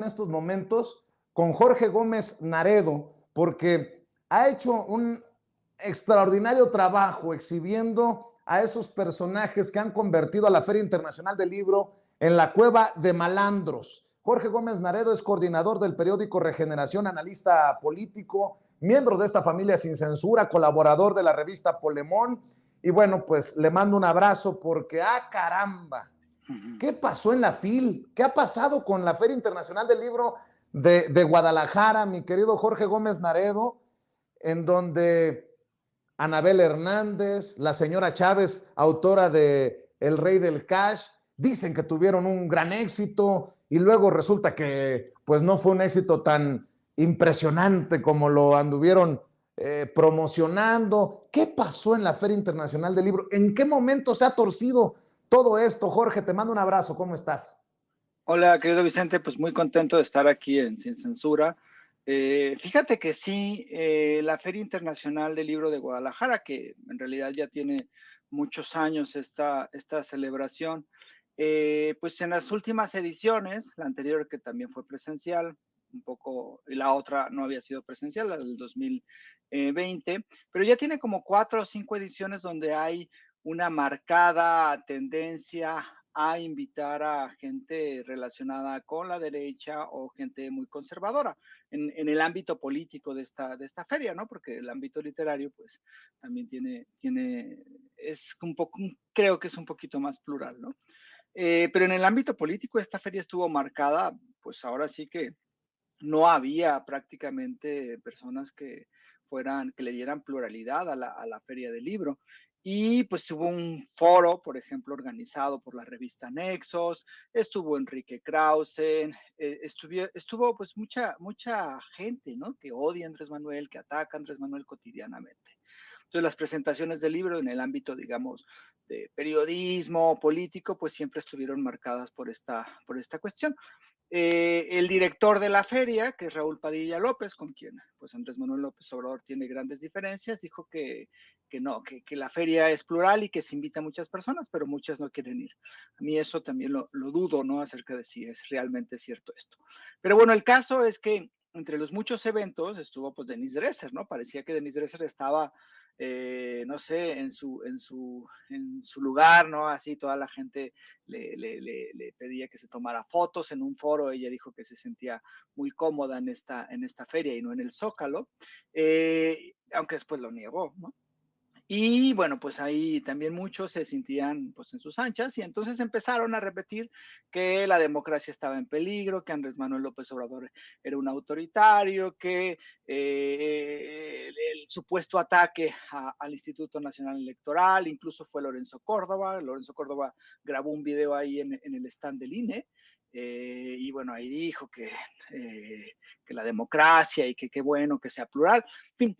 en estos momentos con Jorge Gómez Naredo, porque ha hecho un extraordinario trabajo exhibiendo a esos personajes que han convertido a la Feria Internacional del Libro en la cueva de malandros. Jorge Gómez Naredo es coordinador del periódico Regeneración, analista político, miembro de esta familia sin censura, colaborador de la revista Polemón. Y bueno, pues le mando un abrazo porque, caramba, ¿qué pasó en la FIL? ¿Qué ha pasado con la Feria Internacional del Libro de Guadalajara, mi querido Jorge Gómez Naredo, en donde Anabel Hernández, la señora Chávez, autora de El Rey del Cash, dicen que tuvieron un gran éxito y luego resulta que pues no fue un éxito tan impresionante como lo anduvieron promocionando? ¿Qué pasó en la Feria Internacional del Libro? ¿En qué momento se ha torcido todo esto? Jorge, te mando un abrazo, ¿cómo estás? Hola, querido Vicente, pues muy contento de estar aquí en Sin Censura. Fíjate que sí, la Feria Internacional del Libro de Guadalajara, que en realidad ya tiene muchos años esta celebración, pues en las últimas ediciones, la anterior que también fue presencial, un poco, y la otra no había sido presencial, la del 2020, pero ya tiene como 4 o 5 ediciones donde hay una marcada tendencia a invitar a gente relacionada con la derecha o gente muy conservadora en el ámbito político de esta feria, ¿no? Porque el ámbito literario, pues, también es un poco, creo que es un poquito más plural, ¿no? Pero en el ámbito político, esta feria estuvo marcada, pues ahora sí que no había prácticamente personas que le dieran pluralidad a la feria del libro. Y pues hubo un foro, por ejemplo, organizado por la revista Nexos, estuvo Enrique Krause, estuvo pues mucha gente, ¿no? Que odia a Andrés Manuel, que ataca a Andrés Manuel cotidianamente. Entonces, las presentaciones del libro en el ámbito, digamos, de periodismo político, pues siempre estuvieron marcadas por esta cuestión. El director de la feria, que es Raúl Padilla López, con quien pues Andrés Manuel López Obrador tiene grandes diferencias, dijo que no, que la feria es plural y que se invita a muchas personas, pero muchas no quieren ir. A mí eso también lo dudo, ¿no? Acerca de si es realmente cierto esto. Pero bueno, el caso es que entre los muchos eventos estuvo pues Denise Dresser, ¿no? Parecía que Denise Dresser estaba no sé, en su lugar, ¿no? Así toda la gente le pedía que se tomara fotos en un foro. Ella dijo que se sentía muy cómoda en esta feria y no en el Zócalo, aunque después lo negó, ¿no? Y bueno, pues ahí también muchos se sentían pues en sus anchas y entonces empezaron a repetir que la democracia estaba en peligro, que Andrés Manuel López Obrador era un autoritario, que el supuesto ataque al Instituto Nacional Electoral, incluso fue Lorenzo Córdoba grabó un video ahí en el stand del INE, y bueno, ahí dijo que la democracia y que qué bueno que sea plural, en fin.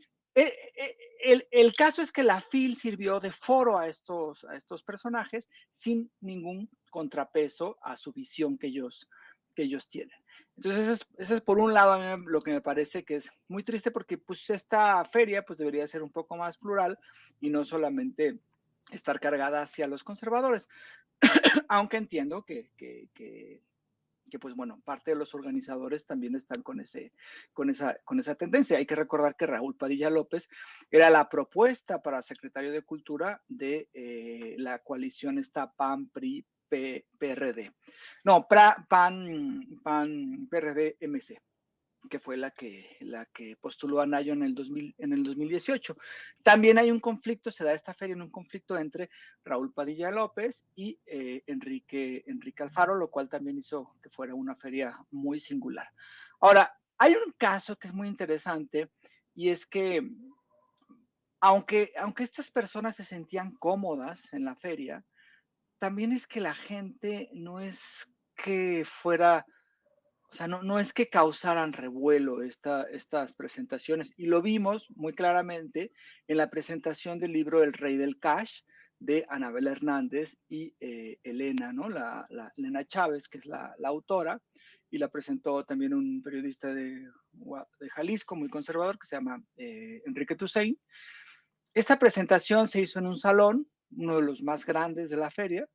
El caso es que la FIL sirvió de foro a estos personajes sin ningún contrapeso a su visión que ellos tienen. Entonces, ese es por un lado a mí lo que me parece que es muy triste, porque pues esta feria pues debería ser un poco más plural y no solamente estar cargada hacia los conservadores, aunque entiendo que pues bueno, parte de los organizadores también están con esa tendencia. Hay que recordar que Raúl Padilla López era la propuesta para secretario de Cultura de la coalición esta PAN-PRI-PRD. No, PAN-PRD-MC, que fue la que postuló a Nayo en el 2018. También hay un conflicto, se da esta feria en un conflicto entre Raúl Padilla López y Enrique Alfaro, lo cual también hizo que fuera una feria muy singular. Ahora, hay un caso que es muy interesante, y es que aunque estas personas se sentían cómodas en la feria, también es que la gente no es que fuera, o sea, no es que causaran revuelo estas presentaciones, y lo vimos muy claramente en la presentación del libro El Rey del Cash de Anabel Hernández y Elena, ¿no? Elena Chávez, que es la autora, y la presentó también un periodista de Jalisco, muy conservador, que se llama Enrique Tusein. Esta presentación se hizo en un salón, uno de los más grandes de la feria,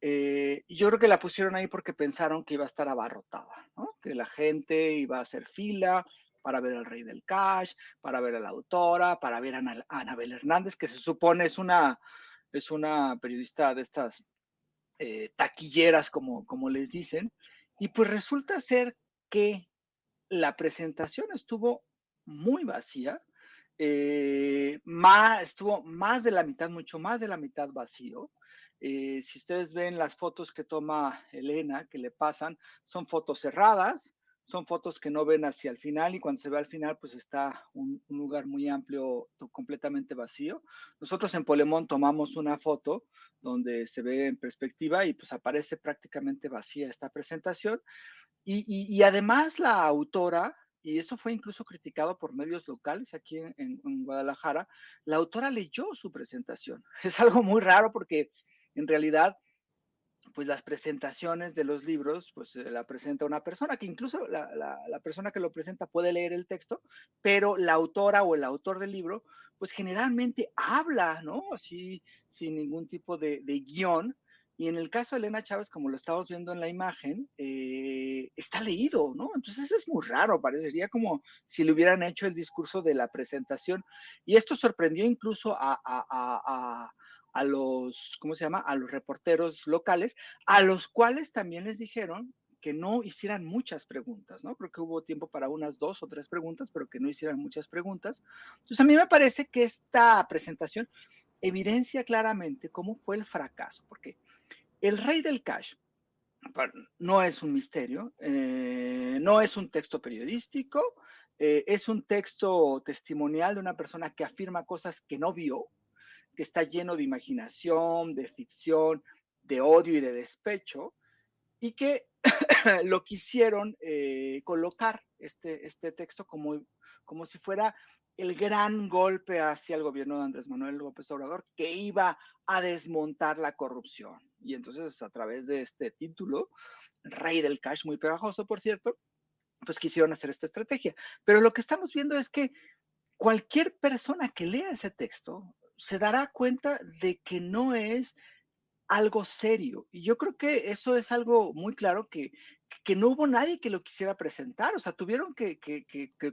Y yo creo que la pusieron ahí porque pensaron que iba a estar abarrotada, ¿no? Que la gente iba a hacer fila para ver al Rey del Cash, para ver a la autora, para ver a Anabel Hernández, que se supone es una periodista de estas taquilleras, como les dicen. Y pues resulta ser que la presentación estuvo muy vacía, estuvo más de la mitad, mucho más de la mitad vacío. Si ustedes ven las fotos que toma Elena, que le pasan, son fotos cerradas, son fotos que no ven hacia el final, y cuando se ve al final, pues está un lugar muy amplio, completamente vacío. Nosotros en Polemón tomamos una foto donde se ve en perspectiva y pues aparece prácticamente vacía esta presentación. Y además la autora, y eso fue incluso criticado por medios locales aquí en Guadalajara, la autora leyó su presentación. Es algo muy raro porque en realidad, pues las presentaciones de los libros, pues la presenta una persona, que incluso la persona que lo presenta puede leer el texto, pero la autora o el autor del libro, pues generalmente habla, ¿no? Así, sin ningún tipo de guión. Y en el caso de Elena Chávez, como lo estamos viendo en la imagen, está leído, ¿no? Entonces es muy raro, parecería como si le hubieran hecho el discurso de la presentación. Y esto sorprendió incluso a los, ¿cómo se llama? A los reporteros locales, a los cuales también les dijeron que no hicieran muchas preguntas, ¿no? Creo que hubo tiempo para unas 2 o 3 preguntas, pero que no hicieran muchas preguntas. Entonces, a mí me parece que esta presentación evidencia claramente cómo fue el fracaso, porque el Rey del Cash no es un misterio, no es un texto periodístico, es un texto testimonial de una persona que afirma cosas que no vio, que está lleno de imaginación, de ficción, de odio y de despecho, y que lo quisieron colocar este texto como si fuera el gran golpe hacia el gobierno de Andrés Manuel López Obrador, que iba a desmontar la corrupción. Y entonces, a través de este título, Rey del Cash, muy pegajoso, por cierto, pues quisieron hacer esta estrategia. Pero lo que estamos viendo es que cualquier persona que lea ese texto se dará cuenta de que no es algo serio. Y yo creo que eso es algo muy claro, que no hubo nadie que lo quisiera presentar. O sea, tuvieron que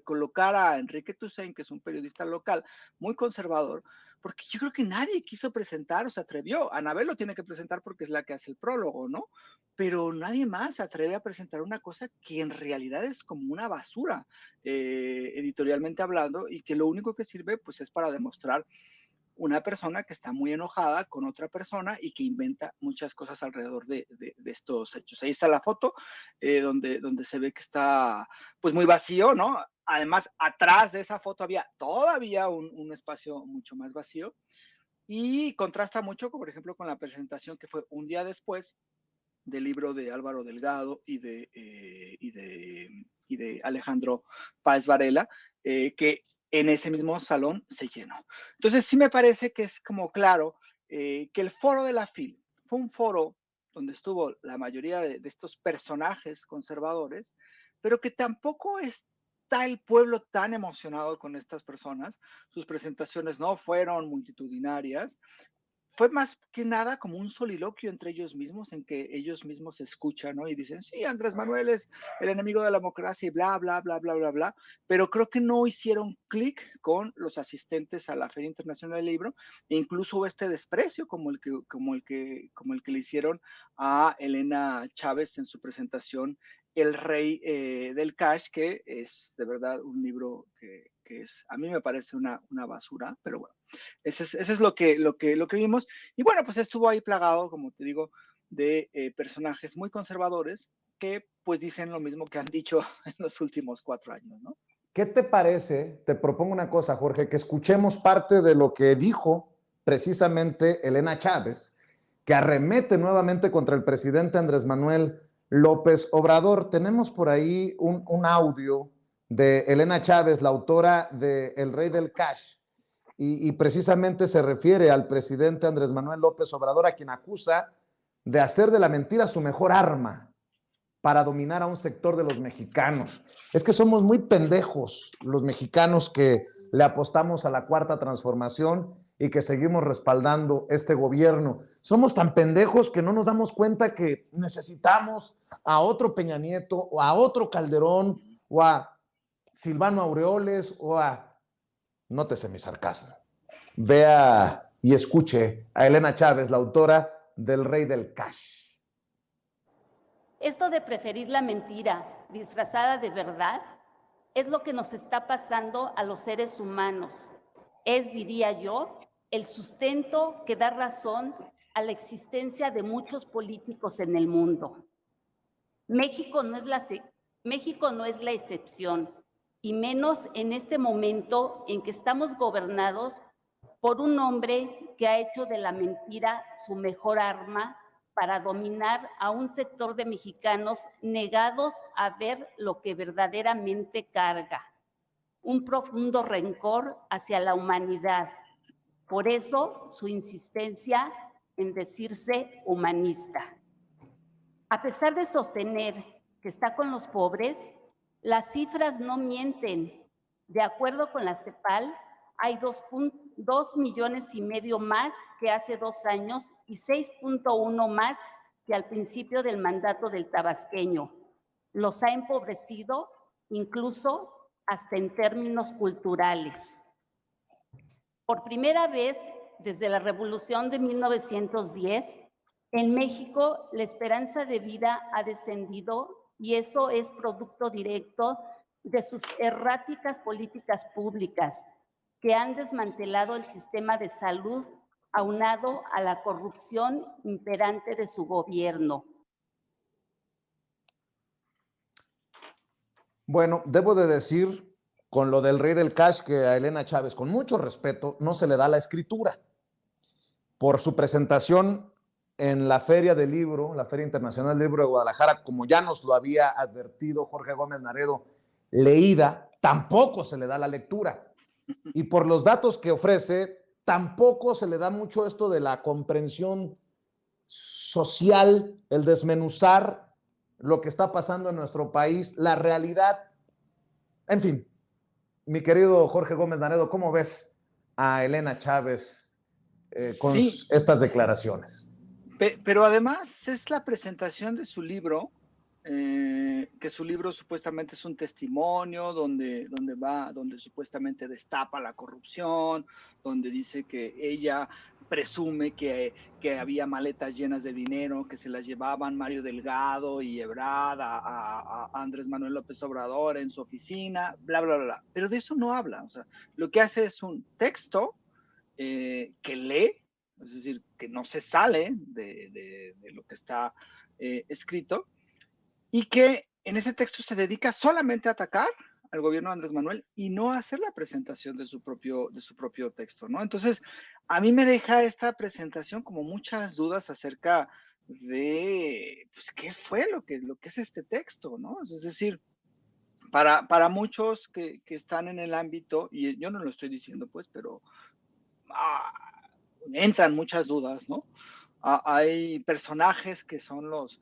colocar a Enrique Toussaint, que es un periodista local muy conservador, porque yo creo que nadie quiso presentar o se atrevió. Anabel lo tiene que presentar porque es la que hace el prólogo, ¿no? Pero nadie más se atreve a presentar una cosa que en realidad es como una basura, editorialmente hablando, y que lo único que sirve pues es para demostrar una persona que está muy enojada con otra persona y que inventa muchas cosas alrededor de estos hechos. Ahí está la foto, donde se ve que está pues muy vacío, ¿no? Además, atrás de esa foto había todavía un espacio mucho más vacío, y contrasta mucho, por ejemplo, con la presentación que fue un día después del libro de Álvaro Delgado y de Alejandro Páez Varela, que en ese mismo salón se llenó. Entonces sí me parece que es como claro que el foro de la FIL fue un foro donde estuvo la mayoría de estos personajes conservadores, pero que tampoco está el pueblo tan emocionado con estas personas. Sus presentaciones no fueron multitudinarias, fue más que nada como un soliloquio entre ellos mismos, en que ellos mismos se escuchan, ¿no? Y dicen, sí, Andrés Manuel es el enemigo de la democracia y bla, bla, bla, bla, bla, bla. Pero creo que no hicieron clic con los asistentes a la Feria Internacional del Libro, e incluso hubo este desprecio como el que le hicieron a Elena Chávez en su presentación El Rey del Cash, que es de verdad un libro que es, a mí me parece una basura, pero bueno. Eso es lo que vimos. Y bueno, pues estuvo ahí plagado, como te digo, de personajes muy conservadores que pues dicen lo mismo que han dicho en los últimos 4 años, ¿no? ¿Qué te parece? Te propongo una cosa, Jorge, que escuchemos parte de lo que dijo precisamente Elena Chávez, que arremete nuevamente contra el presidente Andrés Manuel López Obrador. Tenemos por ahí un audio de Elena Chávez, la autora de El Rey del Cash, y precisamente se refiere al presidente Andrés Manuel López Obrador, a quien acusa de hacer de la mentira su mejor arma para dominar a un sector de los mexicanos. Es que somos muy pendejos los mexicanos que le apostamos a la cuarta transformación y que seguimos respaldando este gobierno. Somos tan pendejos que no nos damos cuenta que necesitamos a otro Peña Nieto o a otro Calderón o a Silvano Aureoles o a... Nótese mi sarcasmo. Vea y escuche a Elena Chávez, la autora del Rey del Cash. Esto de preferir la mentira disfrazada de verdad es lo que nos está pasando a los seres humanos. Es, diría yo, el sustento que da razón a la existencia de muchos políticos en el mundo. México no es la excepción, y menos en este momento en que estamos gobernados por un hombre que ha hecho de la mentira su mejor arma para dominar a un sector de mexicanos negados a ver lo que verdaderamente carga, un profundo rencor hacia la humanidad. Por eso su insistencia en decirse humanista. A pesar de sostener que está con los pobres, las cifras no mienten. De acuerdo con la CEPAL, hay 2,5 millones más que hace 2 años y 6,1 más que al principio del mandato del tabasqueño. Los ha empobrecido incluso hasta en términos culturales. Por primera vez desde la Revolución de 1910, en México la esperanza de vida ha descendido y eso es producto directo de sus erráticas políticas públicas que han desmantelado el sistema de salud aunado a la corrupción imperante de su gobierno. Bueno, debo de decir con lo del Rey del Cash que a Elena Chávez, con mucho respeto, no se le da la escritura. Por su presentación en la Feria del Libro, la Feria Internacional del Libro de Guadalajara, como ya nos lo había advertido Jorge Gómez Naredo, leída, tampoco se le da la lectura. Y por los datos que ofrece, tampoco se le da mucho esto de la comprensión social, el desmenuzar lo que está pasando en nuestro país, la realidad. En fin, mi querido Jorge Gómez Naredo, ¿cómo ves a Elena Chávez con Sí, estas declaraciones? pero además es la presentación de su libro, que su libro supuestamente es un testimonio donde supuestamente destapa la corrupción, donde dice que ella presume que había maletas llenas de dinero, que se las llevaban Mario Delgado y Ebrard a Andrés Manuel López Obrador en su oficina, bla, bla, bla, bla. Pero de eso no habla. O sea, lo que hace es un texto que lee, es decir, que no se sale de lo que está escrito, y que en ese texto se dedica solamente a atacar al gobierno de Andrés Manuel y no a hacer la presentación de su propio texto, ¿no? Entonces, a mí me deja esta presentación como muchas dudas acerca de, pues, qué fue lo que es este texto, ¿no? Es decir, para muchos que están en el ámbito, y yo no lo estoy diciendo, pues, pero entran muchas dudas, ¿no? Hay personajes que son los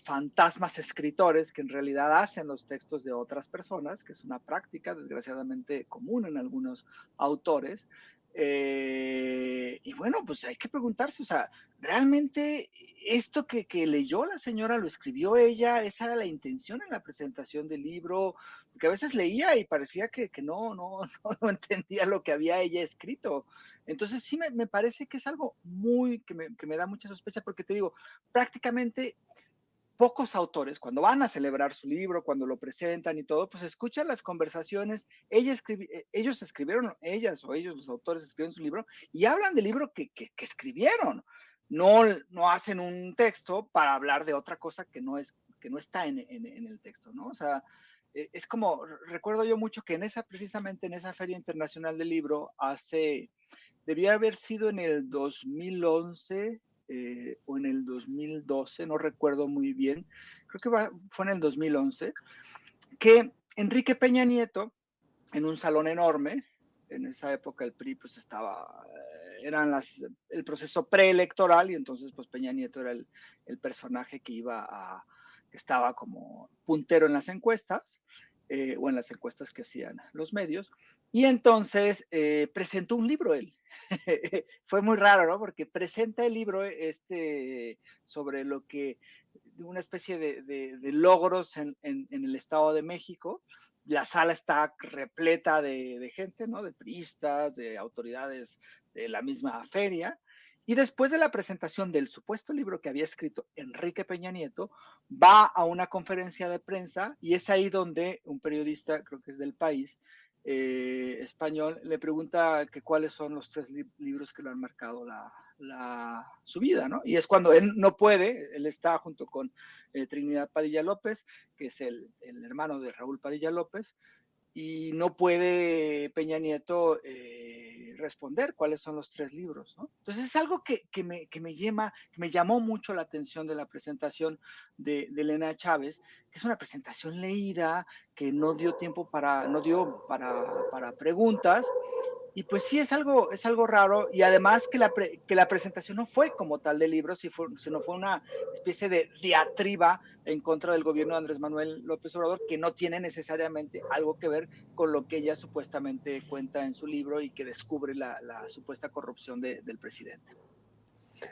fantasmas escritores que en realidad hacen los textos de otras personas, que es una práctica desgraciadamente común en algunos autores. Y bueno, pues hay que preguntarse, o sea, ¿realmente esto que leyó la señora lo escribió ella? ¿Esa era la intención en la presentación del libro? Porque a veces leía y parecía que no entendía lo que había ella escrito. Entonces sí me parece que es algo muy, que me da mucha sospecha, porque te digo, prácticamente pocos autores, cuando van a celebrar su libro, cuando lo presentan y todo, pues escuchan las conversaciones, ellos escribieron, ellas o ellos, los autores escribieron su libro y hablan del libro que escribieron. No hacen un texto para hablar de otra cosa que no está en el texto, ¿no? O sea, es como, recuerdo yo mucho que precisamente en esa Feria Internacional del Libro, debía haber sido en el 2011 o en el 2012, no recuerdo muy bien, creo que fue en el 2011, que Enrique Peña Nieto, en un salón enorme, en esa época el PRI pues el proceso preelectoral, y entonces pues Peña Nieto era el personaje que estaba como puntero en las encuestas, o en las encuestas que hacían los medios, y entonces presentó un libro él, fue muy raro, ¿no? Porque presenta el libro sobre lo que, una especie de logros en el Estado de México. La sala está repleta de gente, ¿no? De priistas, de autoridades de la misma feria. Y después de la presentación del supuesto libro que había escrito Enrique Peña Nieto, va a una conferencia de prensa y es ahí donde un periodista, creo que es del País, español, le pregunta que cuáles son los 3 libros que le han marcado su vida, ¿no? Y es cuando él no puede, él está junto con Trinidad Padilla López, que es el hermano de Raúl Padilla López, y no puede Peña Nieto responder cuáles son los 3 libros, ¿no? Entonces es algo que me llamó mucho la atención de la presentación de Elena Chávez, que es una presentación leída, que no dio para preguntas, y pues sí, es algo raro, y además que la presentación no fue como tal de libros, sino fue una especie de diatriba en contra del gobierno de Andrés Manuel López Obrador, que no tiene necesariamente algo que ver con lo que ella supuestamente cuenta en su libro y que descubre la supuesta corrupción del presidente.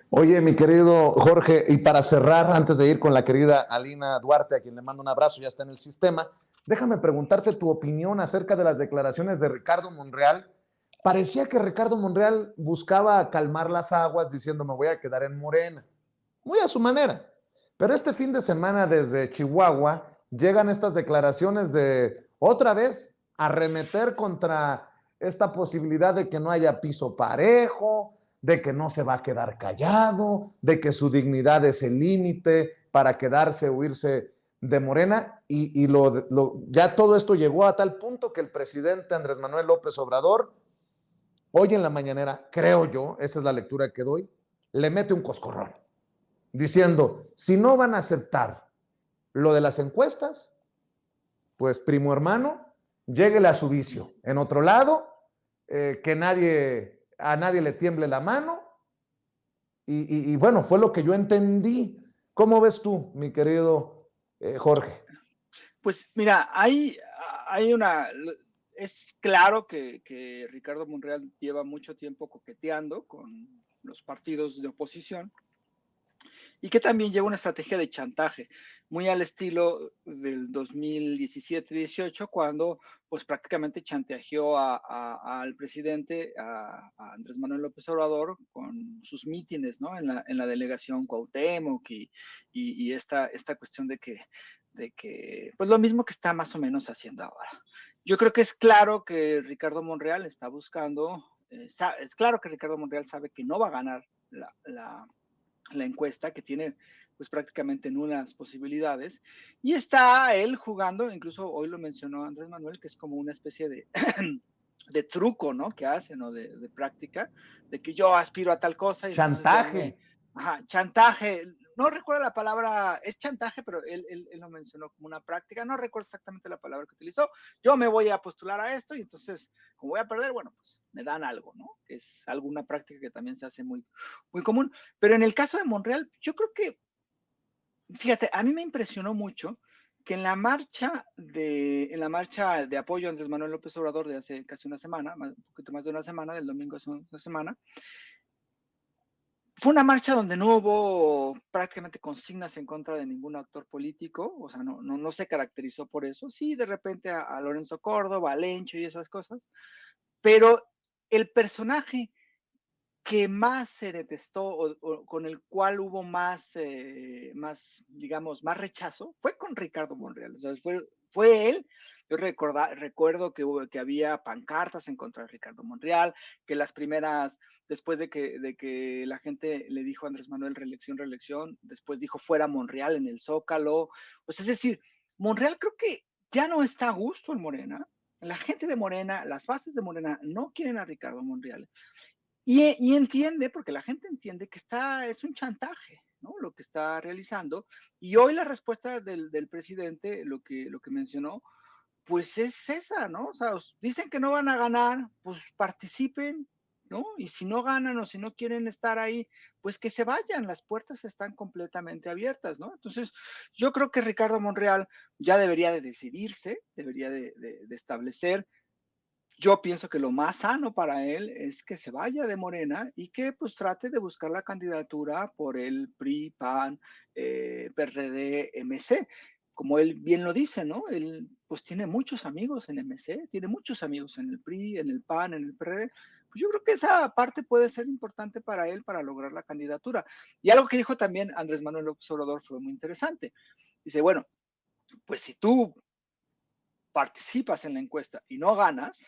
Oye, mi querido Jorge, y para cerrar, antes de ir con la querida Alina Duarte, a quien le mando un abrazo, ya está en el sistema, déjame preguntarte tu opinión acerca de las declaraciones de Ricardo Monreal. Parecía que Ricardo Monreal buscaba calmar las aguas diciendo me voy a quedar en Morena, muy a su manera. Pero este fin de semana desde Chihuahua llegan estas declaraciones de otra vez arremeter contra esta posibilidad de que no haya piso parejo, de que no se va a quedar callado, de que su dignidad es el límite para quedarse o irse de Morena, y ya todo esto llegó a tal punto que el presidente Andrés Manuel López Obrador, hoy en la mañanera, creo yo, esa es la lectura que doy, le mete un coscorrón, diciendo, si no van a aceptar lo de las encuestas, pues primo hermano, lléguele a su vicio. En otro lado, que a nadie le tiemble la mano, y bueno, fue lo que yo entendí. ¿Cómo ves tú, mi querido Jorge? Pues mira, es claro que Ricardo Monreal lleva mucho tiempo coqueteando con los partidos de oposición y que también lleva una estrategia de chantaje, muy al estilo del 2017-18, cuando pues prácticamente chantajeó al presidente, a Andrés Manuel López Obrador, con sus mítines, ¿no? En la delegación Cuauhtémoc y esta cuestión de que, pues lo mismo que está más o menos haciendo ahora. Yo creo que es claro que Ricardo Monreal está buscando, es claro que Ricardo Monreal sabe que no va a ganar la encuesta, que tiene pues prácticamente nulas posibilidades, y está él jugando, incluso hoy lo mencionó Andrés Manuel, que es como una especie de truco, ¿no? Que hacen, ¿no? De práctica, de que yo aspiro a tal cosa y entonces Chantaje. chantaje, no recuerdo la palabra, es chantaje, pero él lo mencionó como una práctica, no recuerdo exactamente la palabra que utilizó, yo me voy a postular a esto y entonces, como voy a perder, bueno, pues me dan algo, ¿no? Que es alguna práctica que también se hace muy, muy común. Pero en el caso de Monreal, yo creo que, fíjate, a mí me impresionó mucho que en la marcha de apoyo a Andrés Manuel López Obrador de hace casi una semana, un poquito más de una semana, del domingo hace una semana, fue una marcha donde no hubo prácticamente consignas en contra de ningún actor político, o sea, no se caracterizó por eso. Sí, de repente a Lorenzo Córdoba, a Lencho y esas cosas, pero el personaje que más se detestó o con el cual hubo digamos, más rechazo, fue con Ricardo Monreal. O sea, fue él. Yo recuerdo que había pancartas en contra de Ricardo Monreal, que las primeras, después de que la gente le dijo a Andrés Manuel reelección, después dijo fuera Monreal en el Zócalo. Pues es decir, Monreal creo que ya no está a gusto en Morena. La gente de Morena, las bases de Morena no quieren a Ricardo Monreal. Y entiende, porque la gente entiende que es un chantaje, ¿no? Lo que está realizando. Y hoy la respuesta del presidente, lo que mencionó, pues es esa, ¿no? O sea, dicen que no van a ganar, pues participen, ¿no? Y si no ganan o si no quieren estar ahí, pues que se vayan, las puertas están completamente abiertas, ¿no? Entonces, yo creo que Ricardo Monreal ya debería de decidirse, debería de establecer yo pienso que lo más sano para él es que se vaya de Morena y que pues trate de buscar la candidatura por el PRI, PAN, PRD, MC. Como él bien lo dice, ¿no? Él pues tiene muchos amigos en MC, tiene muchos amigos en el PRI, en el PAN, en el PRD. Pues yo creo que esa parte puede ser importante para él para lograr la candidatura. Y algo que dijo también Andrés Manuel López Obrador fue muy interesante. Dice, bueno, pues si tú participas en la encuesta y no ganas,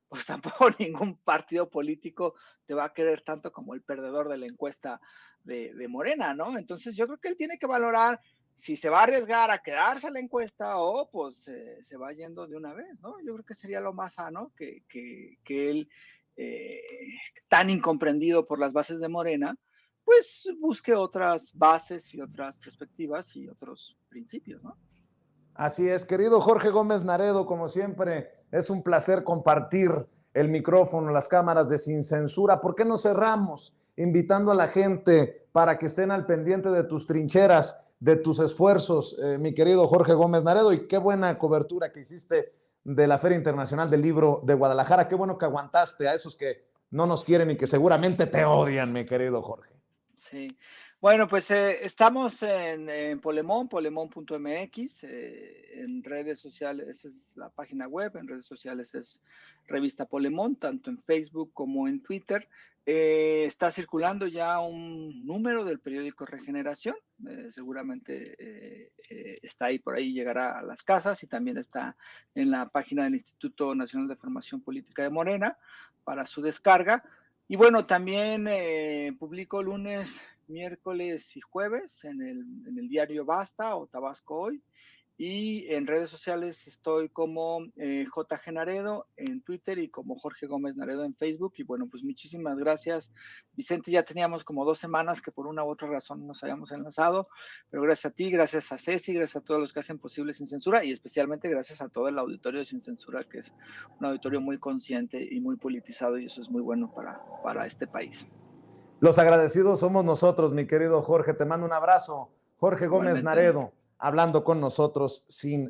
pues tampoco ningún partido político te va a querer tanto como el perdedor de la encuesta de Morena, ¿no? Entonces yo creo que él tiene que valorar si se va a arriesgar a quedarse a la encuesta o pues se va yendo de una vez, ¿no? Yo creo que sería lo más sano que él, eh, tan incomprendido por las bases de Morena, pues busque otras bases y otras perspectivas y otros principios, ¿no? Así es, querido Jorge Gómez Naredo, como siempre, es un placer compartir el micrófono, las cámaras de Sin Censura. ¿Por qué no cerramos invitando a la gente para que estén al pendiente de tus trincheras, de tus esfuerzos, mi querido Jorge Gómez Naredo? Y qué buena cobertura que hiciste de la Feria Internacional del Libro de Guadalajara. Qué bueno que aguantaste a esos que no nos quieren y que seguramente te odian, mi querido Jorge. Sí. Bueno, pues estamos en Polemón, polemón.mx, en redes sociales, esa es la página web, en redes sociales es Revista Polemón, tanto en Facebook como en Twitter. Está circulando ya un número del periódico Regeneración, seguramente está ahí por ahí, llegará a las casas y también está en la página del Instituto Nacional de Formación Política de Morena para su descarga. Y bueno, también publico lunes, miércoles y jueves en el diario Basta o Tabasco Hoy. Y en redes sociales estoy como JG Naredo en Twitter y como Jorge Gómez Naredo en Facebook. Y bueno, pues muchísimas gracias, Vicente. Ya teníamos como 2 semanas que por una u otra razón nos habíamos enlazado, pero gracias a ti, gracias a Ceci, gracias a todos los que hacen posible Sin Censura y especialmente gracias a todo el auditorio de Sin Censura, que es un auditorio muy consciente y muy politizado y eso es muy bueno para este país. Los agradecidos somos nosotros, mi querido Jorge. Te mando un abrazo. Jorge Gómez Igualmente. Naredo, hablando con nosotros sin